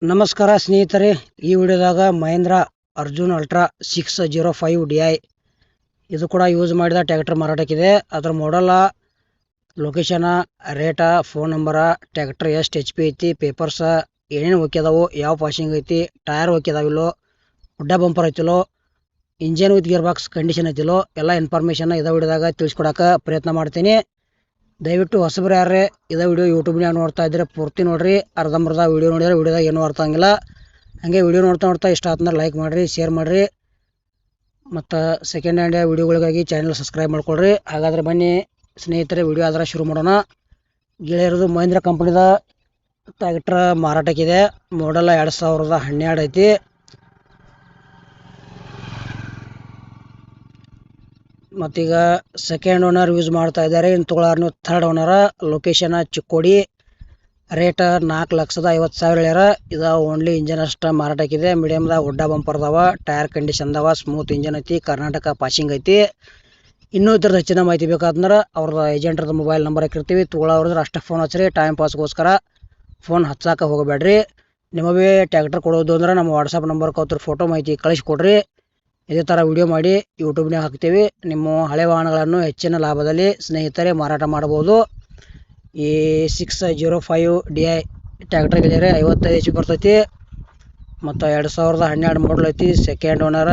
ನಮಸ್ಕಾರ ಸ್ನೇಹಿತರೆ, ಈ ವಿಡಿಯೋದಾಗ ಮಹೇಂದ್ರ ಅರ್ಜುನ್ ಅಲ್ಟ್ರಾ 605 DI ಇದು ಕೂಡ ಯೂಸ್ ಮಾಡಿದ ಟ್ರ್ಯಾಕ್ಟರ್ ಮಾರಾಟಕ್ಕಿದೆ. ಅದರ model, location, rate, phone number, tractor ಎಷ್ಟು HP ಐತಿ, ಪೇಪರ್ಸ್ ಏನೇನು ಓಕೆ ಅದಾವು, ಯಾವ ಪಾಸಿಂಗ್ ಐತಿ, ಟೈರ್ ಓಕೆ ಅದಾವಿಲ್ಲೋ, ಹುಡ್ಡ ಬಂಪರ್ ಐತಿಲೋ, engine with gear box condition ಐತಿಲೋ, ಎಲ್ಲ ಇನ್ಫಾರ್ಮೇಷನ್ ಇದೇ ವಿಡಿಯೋದಾಗ ತಿಳಿಸ್ಕೊಡಕ್ಕೆ ಪ್ರಯತ್ನ ಮಾಡ್ತೀನಿ. ದಯವಿಟ್ಟು ಹೊಸಬ್ರು ಯಾರೇ ಇದೇ ವಿಡಿಯೋ ಯೂಟ್ಯೂಬ್ನಾಗ ನೋಡ್ತಾ ಇದ್ದರೆ ಪೂರ್ತಿ ನೋಡಿರಿ. ಅರ್ಧಂಬರ್ಧ ವಿಡಿಯೋ ನೋಡಿದರೆ ವಿಡಿಯೋದಾಗ ಏನೂ ಅರ್ಥ ಆಗಿಲ್ಲ. ಹಾಗೆ ವಿಡಿಯೋ ನೋಡ್ತಾ ಇಷ್ಟ ಆತಂದ್ರೆ ಲೈಕ್ ಮಾಡಿರಿ, ಶೇರ್ ಮಾಡಿರಿ, ಮತ್ತು ಸೆಕೆಂಡ್ ಹ್ಯಾಂಡ್ ವಿಡಿಯೋಗಳಿಗಾಗಿ ಚಾನಲ್ ಸಬ್ಸ್ಕ್ರೈಬ್ ಮಾಡ್ಕೊಳ್ರಿ. ಹಾಗಾದರೆ ಬನ್ನಿ ಸ್ನೇಹಿತರೆ, ವಿಡಿಯೋ ಆದ್ರೆ ಶುರು ಮಾಡೋಣ. ಗೆಳೆಯರದು ಮಹೇಂದ್ರ ಕಂಪ್ನಿದ ಟ್ರ್ಯಾಕ್ಟರ್ ಮಾರಾಟಕ್ಕಿದೆ. ಮಾಡಲ್ 2012 ಐತಿ. ಮತ್ತೀಗ ಸೆಕೆಂಡ್ ಓನರ್ ಯೂಸ್ ಮಾಡ್ತಾ ಇದ್ದಾರೆ. ಇನ್ನು ತೊಗೊಳಾರು ನೀವು ಥರ್ಡ್ ಓನರ. ಲೊಕೇಶನ್ ಚಿಕ್ಕೋಡಿ. ರೇಟ್ 4,50,000 ಹೇಳ್ಯಾರ. ಇದು ಓನ್ಲಿ ಇಂಜನ್ ಅಷ್ಟು ಮಾರಾಟಕ್ಕಿದೆ. ಮೀಡಿಯಮ್ದಾಗ ಹುಡ್ಡ ಬಂಪರ್ ಅದಾವ, ಟೈರ್ ಕಂಡೀಷನ್ ಅದಾವ, ಸ್ಮೂತ್ ಇಂಜನ್ ಐತಿ, ಕರ್ನಾಟಕ ಪಾಸಿಂಗ್ ಐತಿ. ಇನ್ನೂ ಇದ್ರದ್ದು ಹೆಚ್ಚಿನ ಮಾಹಿತಿ ಬೇಕಾದ್ರೆ ಅವ್ರದ್ದು ಏಜೆಂಟ್ರದ್ದು ಮೊಬೈಲ್ ನಂಬರ್ ಹಾಕಿರ್ತೀವಿ. ತೊಗೊಳೋದ್ರೆ ಅಷ್ಟೇ ಫೋನ್ ಹಚ್ಚಿರಿ. ಟೈಮ್ ಪಾಸ್ಗೋಸ್ಕರ ಫೋನ್ ಹಚ್ಚಾಕ ಹೋಗಬೇಡ್ರಿ. ನಿಮಗೆ ಟ್ರ್ಯಾಕ್ಟರ್ ಕೊಡೋದು ಅಂದ್ರೆ ನಮ್ಮ ವಾಟ್ಸಪ್ ನಂಬರ್ಗೆ ಅವ್ರ ಫೋಟೋ ಮಾಹಿತಿ ಕಳಿಸ್ಕೊಡ್ರಿ. ಇದೇ ಥರ ವಿಡಿಯೋ ಮಾಡಿ ಯೂಟ್ಯೂಬ್ನಾಗ ಹಾಕ್ತೀವಿ. ನಿಮ್ಮ ಹಳೆ ವಾಹನಗಳನ್ನು ಹೆಚ್ಚಿನ ಲಾಭದಲ್ಲಿ ಸ್ನೇಹಿತರೆ ಮಾರಾಟ ಮಾಡ್ಬೋದು. ಈ 605 DI ಟ್ರ್ಯಾಕ್ಟರ್ ಗೆಳೆಯರೆ 55 HP ಬರ್ತೈತಿ. ಮತ್ತು 2012 ಮಾಡಲ್ ಐತಿ. ಸೆಕೆಂಡ್ ಓನರ.